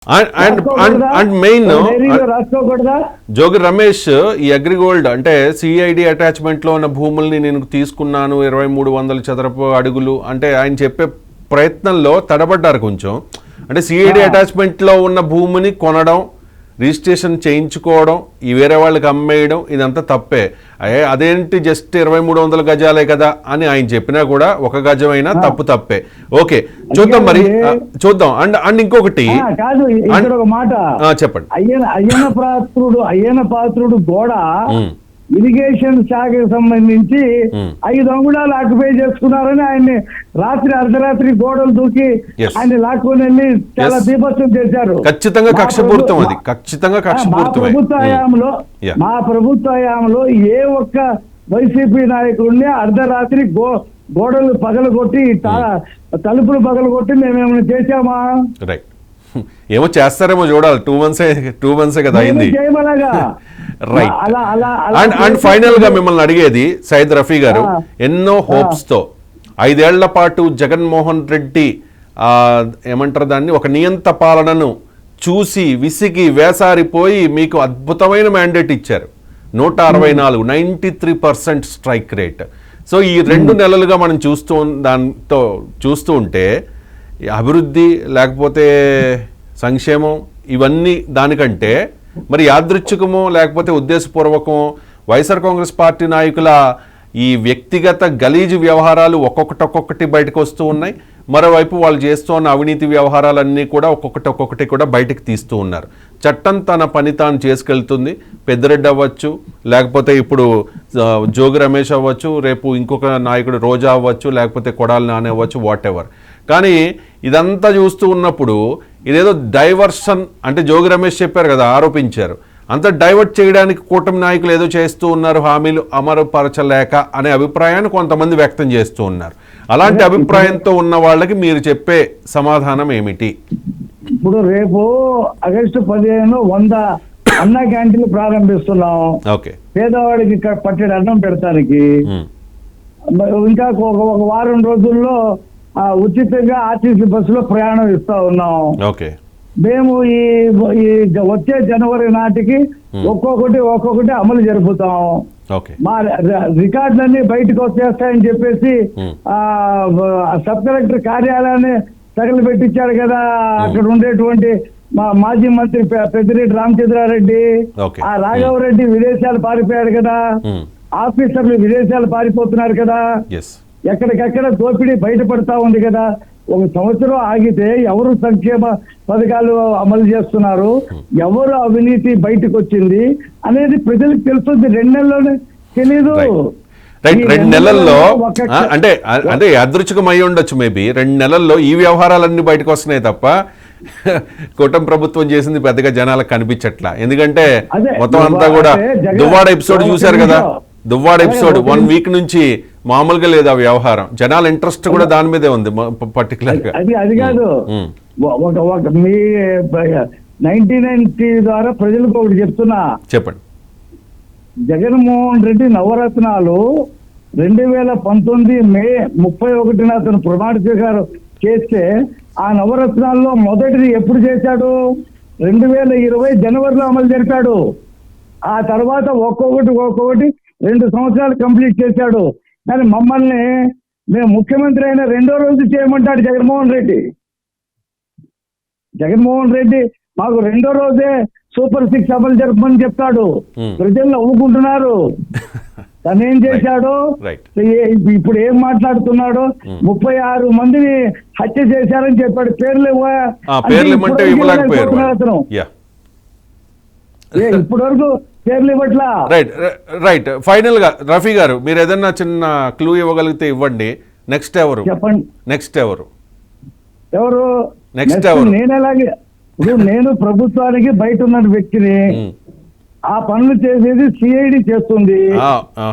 And main Jogi Ramesh ఈ అగ్రిగోల్డ్ అంటే CID attachment లో ఉన్న భూముల్ని నేను తీసుకున్నాను 2300 చదరపు అడుగులు అంటే ఆయన చెప్పే ప్రయత్నంలో తడబడ్డారు కొంచెం. అంటే సిఐడి అటాచ్మెంట్ లో ఉన్న భూమిని కొనడం, రిజిస్ట్రేషన్ చేయించుకోవడం, ఈ వేరే వాళ్ళకి అమ్మేయడం ఇదంతా తప్పే. అదేంటి జస్ట్ 2300 గజాలే కదా అని ఆయన చెప్పినా కూడా ఒక గజమైనా తప్పే. ఓకే చూద్దాం, మరి చూద్దాం. అండ్ ఇంకొకటి కాదు, ఇక్కడ ఒక మాట చెప్పండి. అయ్యన పాత్రుడు కూడా ఇరిగేషన్ శాఖకు సంబంధించి 5 అంగుళాలు ఆక్యుపై చేసుకున్నారని ఆయన్ని అర్ధరాత్రి గోడలు దూకి ఆయన లాక్కొని వెళ్ళి చాలా దీపత్వం చేశారు. ఖచ్చితంగా కక్షపూరితం, అది ఖచ్చితంగా కక్షపూరితం. మా ప్రభుత్వ హయాంలో ఏ ఒక్క వైసీపీ నాయకుడిని అర్ధరాత్రి గోడలు పగలగొట్టి తలుపులు పగలగొట్టి మేమేమైనా చేశామా? రైట్, ఏమో చేస్తారేమో చూడాలి. 2 months కదా అయింది. రైట్. అండ్ ఫైనల్ గా మిమ్మల్ని అడిగేది సయ్యద్ రఫీ గారు, ఎన్నో హోప్స్ తో 5 ఏళ్ల పాటు జగన్మోహన్ రెడ్డి ఏమంటారు దాన్ని, ఒక నియంత పాలనను చూసి విసిగి వేసారిపోయి మీకు అద్భుతమైన మ్యాండేట్ ఇచ్చారు. 164 93% స్ట్రైక్ రేట్. సో ఈ 2 నెలలుగా మనం చూస్తూ ఉంటే అభివృద్ధి లేకపోతే సంక్షేమం ఇవన్నీ దానికంటే మరి యాదృచ్ఛికమో లేకపోతే ఉద్దేశపూర్వకమో వైఎస్ఆర్ కాంగ్రెస్ పార్టీ నాయకుల ఈ వ్యక్తిగత గలీజు వ్యవహారాలు ఒక్కొక్కటి బయటకు వస్తూ ఉన్నాయి. మరోవైపు వాళ్ళు చేస్తున్న అవినీతి వ్యవహారాలన్నీ కూడా ఒక్కొక్కటి కూడా బయటకు తీస్తూ ఉన్నారు. చట్టం తన పని తాను చేసుకెళ్తుంది. పెద్దిరెడ్డి అవ్వచ్చు, లేకపోతే ఇప్పుడు జోగి రమేష్ అవ్వచ్చు, రేపు ఇంకొక నాయకుడు రోజా అవ్వచ్చు, లేకపోతే కొడాలి నాని అవ్వచ్చు, వాట్ ఎవర్. కానీ ఇదంతా చూస్తూ ఉన్నప్పుడు ఇదేదో డైవర్షన్ అంటే జోగి రమేష్ చెప్పారు కదా, ఆరోపించారు, అంత డైవర్ట్ చేయడానికి కూటమి నాయకులు ఏదో చేస్తూ ఉన్నారు, హామీలు అమలుపరచలేక అనే అభిప్రాయాన్ని కొంతమంది వ్యక్తం చేస్తూ ఉన్నారు. అలాంటి అభిప్రాయంతో ఉన్న వాళ్ళకి మీరు చెప్పే సమాధానం ఏమిటి? ఇప్పుడు రేపు ఆగస్టు 15 100 అన్న క్యాంటీన్లు ప్రారంభిస్తున్నాం. ఓకే, పేదవాడికి పట్టెడు అన్నం పెడతానికి. ఇంకా ఒక వారం రోజుల్లో ఉచితంగా ఆర్టీసీ బస్సులో ప్రయాణం ఇస్తా ఉన్నాం. ఓకే, మేము ఈ వచ్చే జనవరి నాటికి ఒక్కొక్కటి అమలు జరుపుతాం. మా రికార్డులన్నీ బయటకు వచ్చేస్తాయని చెప్పేసి సబ్ కలెక్టర్ కార్యాలయాన్ని తగలబెట్టించాడు కదా. అక్కడ ఉండేటువంటి మా మాజీ మంత్రి పెద్దిరెడ్డి రామచంద్రారెడ్డి, ఆ రాఘవరెడ్డి విదేశాలు పారిపోయాడు కదా, ఆఫీసర్లు విదేశాలు పారిపోతున్నారు కదా, ఎక్కడికెక్కడ దోపిడీ బయటపడతా ఉంది కదా. 1 సంవత్సరం ఆగితే ఎవరు సంక్షేమ పథకాలు అమలు చేస్తున్నారు, ఎవరు అవినీతి బయటకు వచ్చింది అనేది ప్రజలకు తెలుస్తుంది. 2 నెలల్లోనే తెలీదు. 2 నెలల్లో అంటే యాదృచ్ఛికం అయి ఉండొచ్చు మేబీ. 2 నెలల్లో ఈ వ్యవహారాలన్నీ బయటకు వస్తున్నాయి తప్ప కూటమి ప్రభుత్వం చేసింది పెద్దగా జనాలకు కనిపించట్లా. ఎందుకంటే మొత్తం అంతా కూడా దువ్వాడ ఎపిసోడ్ చూశారు కదా, దువ్వాడ ఎపిసోడ్ 1 వీక్ నుంచి మామూలుగా లేదు ఆ వ్యవహారం. జనాల ఇంట్రెస్ట్ కూడా దాని మీదే ఉంది పర్టికులర్ గా. అది కాదు, మీ 99 ద్వారా ప్రజలకు ఒకటి చెప్తున్నా, చెప్పండి. జగన్మోహన్ రెడ్డి నవరత్నాలు 2019 మే 31 అతను ప్రమాణ స్వీకారం చేస్తే ఆ నవరత్నాల్లో మొదటిది ఎప్పుడు చేశాడు? 2020 జనవరిలో అమలు జరిపాడు. ఆ తర్వాత ఒక్కొక్కటి 2 సంవత్సరాలు కంప్లీట్ చేశాడు. కానీ మమ్మల్ని మేము ముఖ్యమంత్రి అయిన 2వ రోజు చేయమంటాడు జగన్మోహన్ రెడ్డి. మాకు 2వ రోజే సూపర్ 6 అమలు జరపమని చెప్తాడు. ప్రజలు నవ్వుకుంటున్నారు. తను ఏం చేశాడో, ఇప్పుడు ఏం మాట్లాడుతున్నాడో, 36 మందిని హత్య చేశారని చెప్పాడు. పేర్లు అతను ఇప్పటి వరకు పేర్లు ఇవ్వట్లా. రైట్. ఫైనల్ గా రఫీ గారు, మీరు ఏదన్నా చిన్న క్లూ ఇవ్వగలిగితే ఇవ్వండి. నెక్స్ట్ ఎవరు? చెప్పండి. నెక్స్ట్ ఎవరు? నేను ఎలాగే ఇప్పుడు నేను ప్రభుత్వానికి బయట ఉన్న వ్యక్తిని. ఆ పనులు చేసేది సిఐడి చేస్తుంది.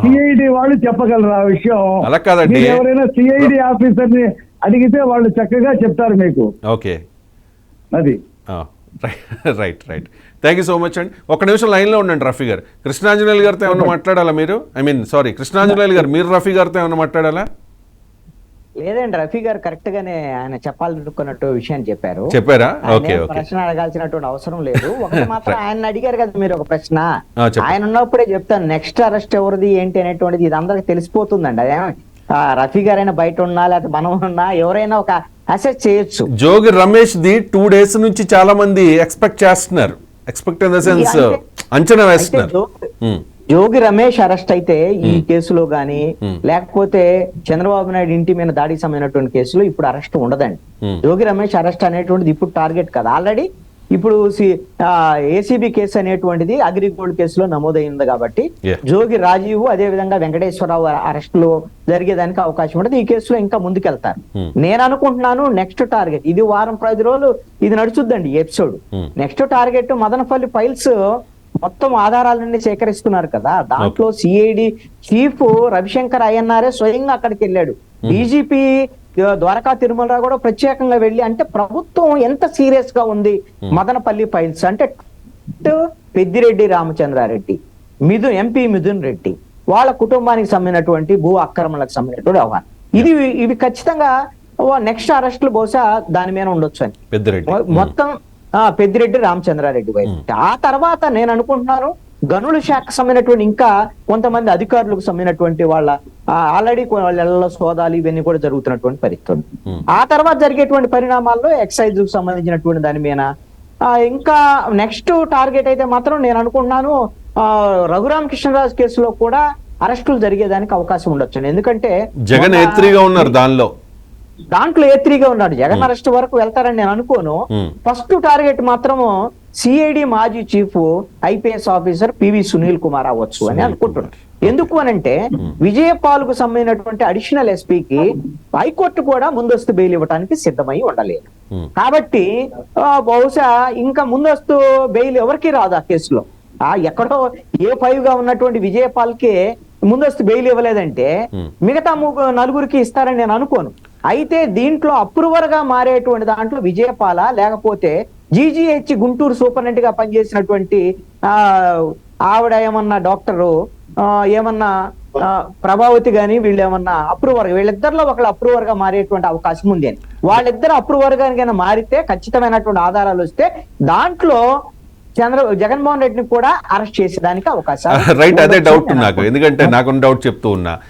సిఐడి వాళ్ళు చెప్పగలరు ఆ విషయం. అలా కాదండి, ఎవరైనా సిఐడి ఆఫీసర్ ని అడిగితే వాళ్ళు చక్కగా చెప్తారు మీకు. ఓకే, అది right. Thank you so much అండి. 1 నిమిషం లైన్లో ఉండండి రఫీ గారు. కృష్ణాంజనేయులు గారితో ఏమన్నా మాట్లాడాలా మీరు? కృష్ణాంజనేయులు గారు, మీరు రఫీ గారితో ఏమన్నా మాట్లాడాలా? లేదండి, రఫీ గారు కరెక్ట్ గానే ఆయన చెప్పాలనుకున్నట్టు విషయాన్ని చెప్పారు. చెప్పారా? ఆయన ఓకే ఏం ఓకే. ప్రశ్న అడగాల్సినటువంటి అవసరం లేదు. ఒకటి మాత్రం ఆయన అడిగారు కదా మీరు ఒక ప్రశ్న, చెప్పండి. ఆయన ఉన్నప్పుడే చెప్తాను నెక్స్ట్ అరెస్ట్ ఎవరిది ఏంటి అనేటువంటిది ఇది అందరికి తెలిసిపోతుందండి. అదేమో రఫీ గారైనా బయట ఉన్నా లేకపోతే మనం ఉన్నా ఎవరైనా ఒక అసెస్ చేయొచ్చు. జోగి రమేష్ ది 2 days నుంచి చాలా మంది ఎక్స్పెక్ట్ చేస్తున్నారు. ఎక్స్పెక్ట్ ఇన్ ద సెన్స్ అంచనా వేస్తున్నారు. జోగి రమేష్ అరెస్ట్ అయితే ఈ కేసులో గాని లేకపోతే చంద్రబాబు నాయుడు ఇంటి మీద దాడికి సంబంధించినటువంటి కేసులో ఇప్పుడు అరెస్ట్ ఉండదండి. జోగి రమేష్ అరెస్ట్ అనేటువంటిది ఇప్పుడు టార్గెట్ కదా. ఆల్రెడీ ఇప్పుడు ఏసీబీ కేసు అనేటువంటిది అగ్రిగోల్డ్ కేసులో నమోదైంది కాబట్టి జోగి రాజీవ్ అదే విధంగా వెంకటేశ్వరరావు అరెస్టులు జరిగేదానికి అవకాశం ఉంటుంది. ఈ కేసులో ఇంకా ముందుకెళ్తారు. నేను అనుకుంటున్నాను నెక్స్ట్ టార్గెట్ ఇది వారం 10 రోజులు ఇది నడుచుద్దండి episode. Next target Madanapalle files మొత్తం ఆధారాలన్నీ సేకరిస్తున్నారు కదా, దాంట్లో సిఐడి చీఫ్ రవిశంకర్ అయ్యన్నారే స్వయంగా అక్కడికి వెళ్ళాడు. డీజీపీ ద్వారకా తిరుమలరావు కూడా ప్రత్యేకంగా వెళ్ళి, అంటే ప్రభుత్వం ఎంత సీరియస్ గా ఉంది మదనపల్లి ఫైల్స్ అంటే పెద్దిరెడ్డి రామచంద్రారెడ్డి, ఎంపీ మిథున్ రెడ్డి వాళ్ళ కుటుంబానికి సంబంధించినటువంటి భూ ఆక్రమణలకు సంబంధించినటువంటి వ్యవహారం ఇవి ఖచ్చితంగా నెక్స్ట్ అరెస్టులు బహుశా దాని మీద ఉండొచ్చు అని మొత్తం పెద్దిరెడ్డి రామచంద్రారెడ్డి వైపు. ఆ తర్వాత నేను అనుకుంటున్నాను గనుల శాఖకు సంబంధించినటువంటి ఇంకా కొంతమంది అధికారులకు సంబంధించినటువంటి వాళ్ళ ఆల్రెడీ వాళ్ళ సోదాలు ఇవన్నీ కూడా జరుగుతున్నటువంటి పరిస్థితి. ఆ తర్వాత జరిగేటువంటి పరిణామాల్లో ఎక్సైజ్ కు సంబంధించినటువంటి దాని మీద ఇంకా నెక్స్ట్ టార్గెట్ అయితే మాత్రం నేను అనుకుంటున్నాను రఘురామ కృష్ణరాజు కేసులో కూడా అరెస్టులు జరిగేదానికి అవకాశం ఉండొచ్చు. ఎందుకంటే జగన్ ఏత్రీగా ఉన్నారు దాంట్లో ఏత్రీగా ఉన్నాడు. జగన్ అరెస్ట్ వరకు వెళ్తారని నేను అనుకోను. ఫస్ట్ టార్గెట్ మాత్రం సిఐడి మాజీ chief IPS officer PV Sunil Kumar అవ్వచ్చు అని అనుకుంటున్నాను. ఎందుకు అనంటే విజయపాల్కు సంబంధించినటువంటి అడిషనల్ ఎస్పీకి హైకోర్టు కూడా ముందస్తు బెయిల్ ఇవ్వడానికి సిద్ధమై ఉండలేదు. కాబట్టి బహుశా ఇంకా ముందస్తు బెయిల్ ఎవరికి రాదు ఆ కేసులో. ఎక్కడో A5 గా ఉన్నటువంటి విజయపాల్కే ముందస్తు బెయిల్ ఇవ్వలేదంటే మిగతా 4 ఇస్తారని నేను అనుకోను. అయితే దీంట్లో అప్రూవర్ గా మారేటువంటి దాంట్లో విజయపాల లేకపోతే జీజీహెచ్ గుంటూరు సూపరింటెండెంట్ గా పనిచేసినటువంటి ఆవిడ ఏమన్నా డాక్టరు ఏమన్నా ప్రభావతి గాని వీళ్ళు ఏమన్నా అప్రూవర్, వీళ్ళిద్దరిలో ఒకళ్ళు అప్రూవర్ గా మారేటువంటి అవకాశం ఉంది అని. వాళ్ళిద్దరు అప్రూవర్ గా మారితే ఖచ్చితమైనటువంటి ఆధారాలు వస్తే దాంట్లో జగన్మోహన్ రెడ్డిని కూడా అరెస్ట్ చేసేదానికి అవకాశం. రైట్, అదే డౌట్ నాకు, ఎందుకంటే నాకు డౌట్ చెప్తూ ఉన్నా.